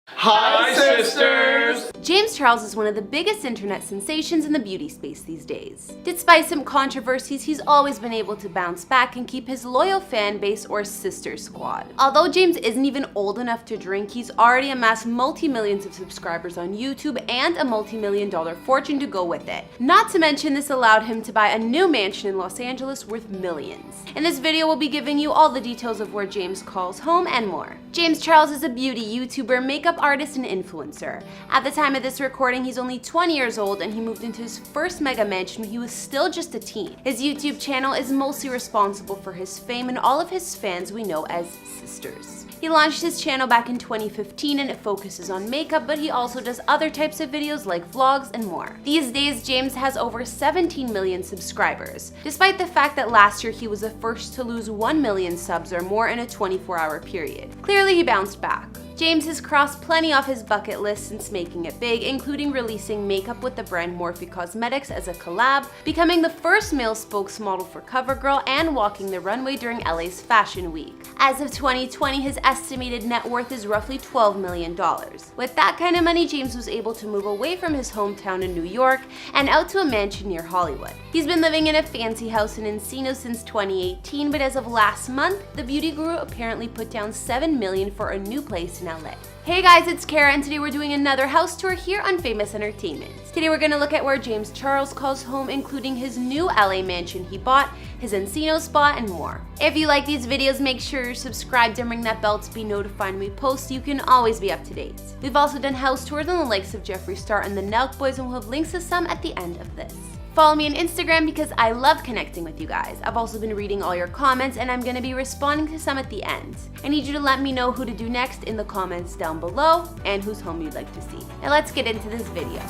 Hi, sisters! James Charles is one of the biggest internet sensations in the beauty space these days. Despite some controversies, he's always been able to bounce back and keep his loyal fan base or sister squad. Although James isn't even old enough to drink, he's already amassed multi-millions of subscribers on YouTube and a multi-million-dollar fortune to go with it. Not to mention, this allowed him to buy a new mansion in Los Angeles worth millions. In this video, we'll be giving you all the details of where James calls home and more. James Charles is a beauty YouTuber, makeup artist, and influencer. At the time of this recording, he's only 20 years old and he moved into his first mega mansion when he was still just a teen. His YouTube channel is mostly responsible for his fame and all of his fans we know as sisters. He launched his channel back in 2015 and it focuses on makeup, but he also does other types of videos like vlogs and more. These days, James has over 17 million subscribers, despite the fact that last year he was the first to lose 1 million subs or more in a 24-hour period. Clearly, he bounced back. James has crossed plenty off his bucket list since making it big, including releasing makeup with the brand Morphe Cosmetics as a collab, becoming the first male spokesmodel for CoverGirl, and walking the runway during LA's Fashion Week. As of 2020, his estimated net worth is roughly $12 million. With that kind of money, James was able to move away from his hometown in New York and out to a mansion near Hollywood. He's been living in a fancy house in Encino since 2018, but as of last month, the beauty guru apparently put down $7 million for a new place in LA. Hey guys, it's Kara and today we're doing another house tour here on Famous Entertainment. Today we're gonna look at where James Charles calls home, including his new LA mansion he bought, his Encino spot, and more. If you like these videos, make sure you're subscribed and ring that bell to be notified when we post so you can always be up to date. We've also done house tours on the likes of Jeffree Star and the Nelk Boys, and we'll have links to some at the end of this. Follow me on Instagram because I love connecting with you guys. I've also been reading all your comments and I'm gonna be responding to some at the end. I need you to let me know who to do next in the comments down below and whose home you'd like to see. Now let's get into this video.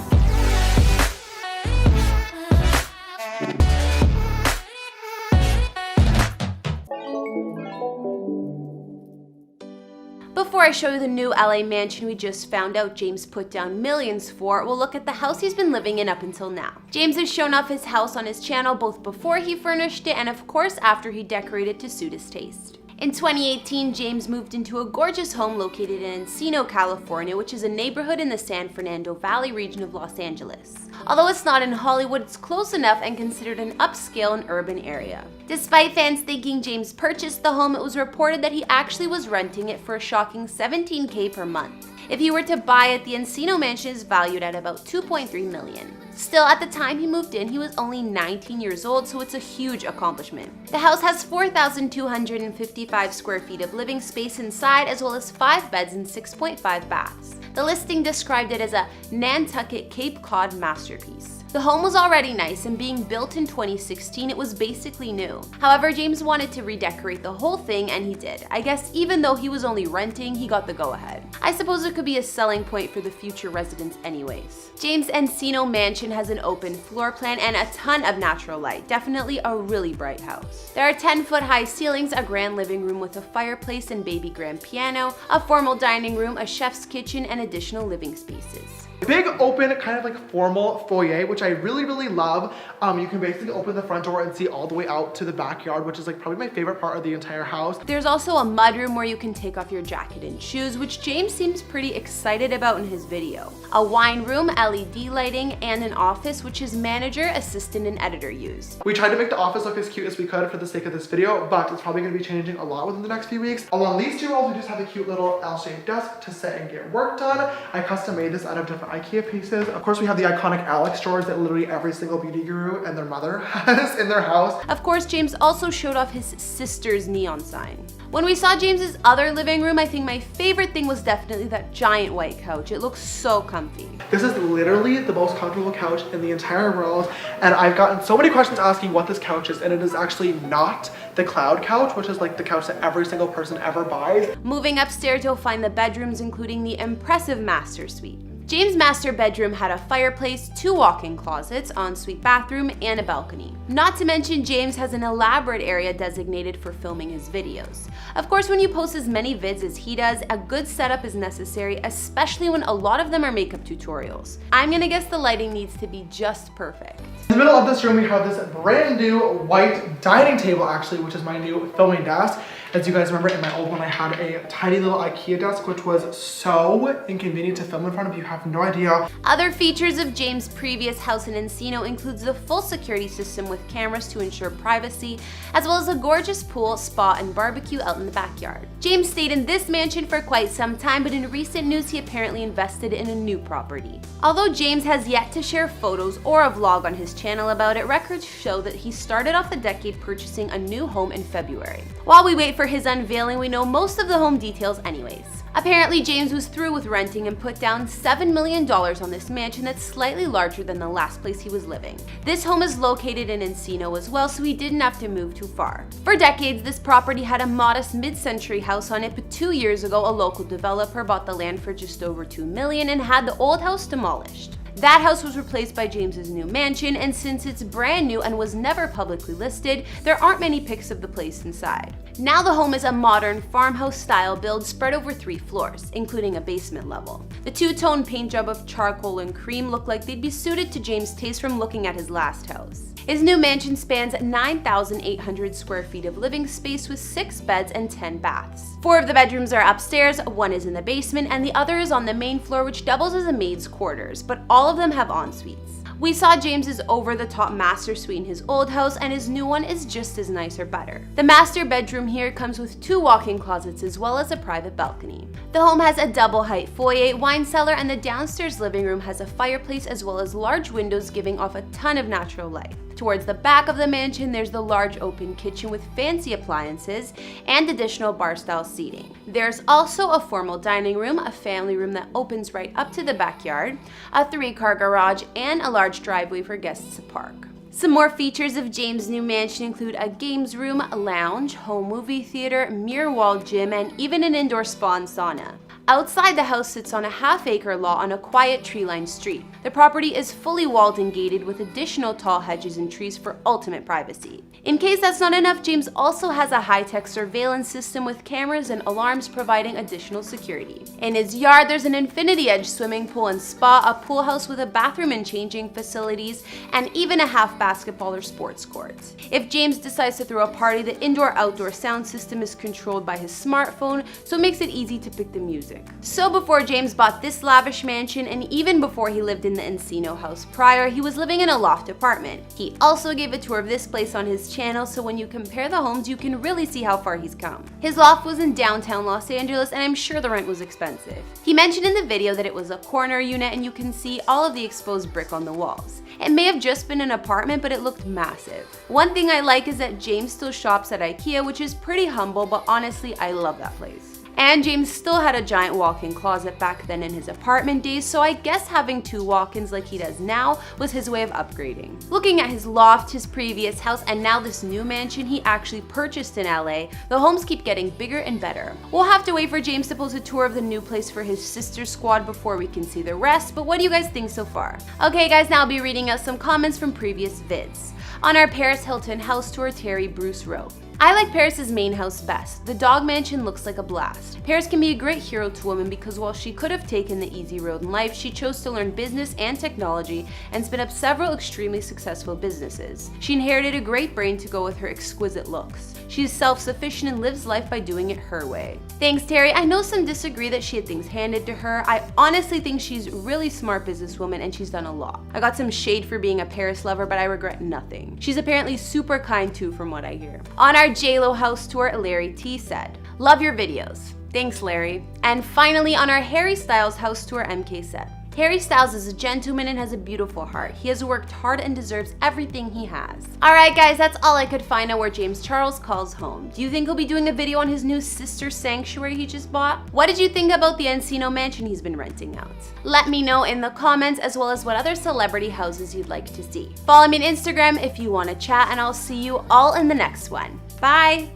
Before I show you the new LA mansion we just found out James put down millions for, we'll look at the house he's been living in up until now. James has shown off his house on his channel both before he furnished it and of course after he decorated to suit his taste. In 2018, James moved into a gorgeous home located in Encino, California, which is a neighborhood in the San Fernando Valley region of Los Angeles. Although it's not in Hollywood, it's close enough and considered an upscale and urban area. Despite fans thinking James purchased the home, it was reported that he actually was renting it for a shocking $17,000 per month. If he were to buy it, the Encino mansion is valued at about $2.3 million. Still, at the time he moved in, he was only 19 years old, so it's a huge accomplishment. The house has 4,255 square feet of living space inside, as well as 5 beds and 6.5 baths. The listing described it as a Nantucket Cape Cod masterpiece. The home was already nice, and being built in 2016, it was basically new. However, James wanted to redecorate the whole thing, and he did. I guess even though he was only renting, he got the go-ahead. I suppose it could be a selling point for the future residents anyways. James' Encino mansion has an open floor plan and a ton of natural light. Definitely a really bright house. There are 10-foot high ceilings, a grand living room with a fireplace and baby grand piano, a formal dining room, a chef's kitchen, and additional living spaces. Big open kind of like formal foyer, which I really love. You can basically open the front door and see all the way out to the backyard, which is like probably my favorite part of the entire house. There's also a mudroom where you can take off your jacket and shoes, which James seems pretty excited about in his video. A wine room, LED lighting, and an office which his manager, assistant, and editor use. We tried to make the office look as cute as we could for the sake of this video, but it's probably gonna be changing a lot within the next few weeks. Along these two walls, we just have a cute little L-shaped desk to sit and get work done. I custom made this out of different IKEA pieces. Of course, we have the iconic Alex drawers that literally every single beauty guru and their mother has in their house. Of course, James also showed off his sister's neon sign. When we saw James's other living room, I think my favorite thing was definitely that giant white couch. It looks so comfy. This is literally the most comfortable couch in the entire world, and I've gotten so many questions asking what this couch is, and it is actually not the cloud couch, which is like the couch that every single person ever buys. Moving upstairs, you'll find the bedrooms, including the impressive master suite. James' master bedroom had a fireplace, 2 walk-in closets, ensuite bathroom, and a balcony. Not to mention, James has an elaborate area designated for filming his videos. Of course, when you post as many vids as he does, a good setup is necessary, especially when a lot of them are makeup tutorials. I'm gonna guess the lighting needs to be just perfect. In the middle of this room, we have this brand new white dining table, actually, which is my new filming desk. As you guys remember, in my old one, I had a tiny little IKEA desk, which was so inconvenient to film in front of. You have no idea. Other features of James' previous house in Encino includes the full security system with cameras to ensure privacy, as well as a gorgeous pool, spa, and barbecue out in the backyard. James stayed in this mansion for quite some time, but in recent news, he apparently invested in a new property. Although James has yet to share photos or a vlog on his channel about it, records show that he started off the decade purchasing a new home in February. While we wait for his unveiling, we know most of the home details anyways. Apparently, James was through with renting and put down $7 million on this mansion that's slightly larger than the last place he was living. This home is located in Encino as well, so he didn't have to move too far. For decades, this property had a modest mid-century house on it, but 2 years ago, a local developer bought the land for just over $2 million and had the old house demolished. That house was replaced by James's new mansion, and since it's brand new and was never publicly listed, there aren't many pics of the place inside. Now the home is a modern farmhouse style build spread over 3 floors, including a basement level. The two-tone paint job of charcoal and cream look like they'd be suited to James' taste from looking at his last house. His new mansion spans 9,800 square feet of living space with 6 beds and 10 baths. 4 of the bedrooms are upstairs, 1 is in the basement, and the other is on the main floor, which doubles as a maid's quarters, but all of them have en-suites. We saw James's over-the-top master suite in his old house, and his new one is just as nice or better. The master bedroom here comes with 2 walk-in closets as well as a private balcony. The home has a double-height foyer, wine cellar, and the downstairs living room has a fireplace as well as large windows giving off a ton of natural light. Towards the back of the mansion, there's the large open kitchen with fancy appliances and additional bar-style seating. There's also a formal dining room, a family room that opens right up to the backyard, a 3-car garage, and a large driveway for guests to park. Some more features of James' new mansion include a games room, a lounge, home movie theater, mirror wall gym, and even an indoor spa and sauna. Outside, the house sits on a half-acre lot on a quiet tree-lined street. The property is fully walled and gated with additional tall hedges and trees for ultimate privacy. In case that's not enough, James also has a high-tech surveillance system with cameras and alarms providing additional security. In his yard, there's an infinity edge swimming pool and spa, a pool house with a bathroom and changing facilities, and even a half basketball or sports court. If James decides to throw a party, the indoor-outdoor sound system is controlled by his smartphone, so it makes it easy to pick the music. So before James bought this lavish mansion, and even before he lived in the Encino house prior, he was living in a loft apartment. He also gave a tour of this place on his channel, so when you compare the homes, you can really see how far he's come. His loft was in downtown Los Angeles, and I'm sure the rent was expensive. He mentioned in the video that it was a corner unit, and you can see all of the exposed brick on the walls. It may have just been an apartment, but it looked massive. One thing I like is that James still shops at IKEA, which is pretty humble, but honestly, I love that place. And James still had a giant walk-in closet back then in his apartment days, so I guess having 2 walk-ins like he does now was his way of upgrading. Looking at his loft, his previous house, and now this new mansion he actually purchased in LA, the homes keep getting bigger and better. We'll have to wait for James to post a tour of the new place for his sister squad before we can see the rest, but what do you guys think so far? Okay guys, now I'll be reading out some comments from previous vids. On our Paris Hilton house tour, Terry Bruce wrote, I like Paris's main house best. The dog mansion looks like a blast. Paris can be a great hero to women because while she could have taken the easy road in life, she chose to learn business and technology and spin up several extremely successful businesses. She inherited a great brain to go with her exquisite looks. She's self-sufficient and lives life by doing it her way. Thanks, Terry. I know some disagree that she had things handed to her. I honestly think she's a really smart businesswoman and she's done a lot. I got some shade for being a Paris lover, but I regret nothing. She's apparently super kind too from what I hear. On our JLo house tour, Larry T said, love your videos. Thanks, Larry. And finally, on our Harry Styles house tour, MK said, Harry Styles is a gentleman and has a beautiful heart. He has worked hard and deserves everything he has. Alright guys, that's all I could find on where James Charles calls home. Do you think he'll be doing a video on his new sister sanctuary he just bought? What did you think about the Encino mansion he's been renting out? Let me know in the comments, as well as what other celebrity houses you'd like to see. Follow me on Instagram if you want to chat, and I'll see you all in the next one. Bye!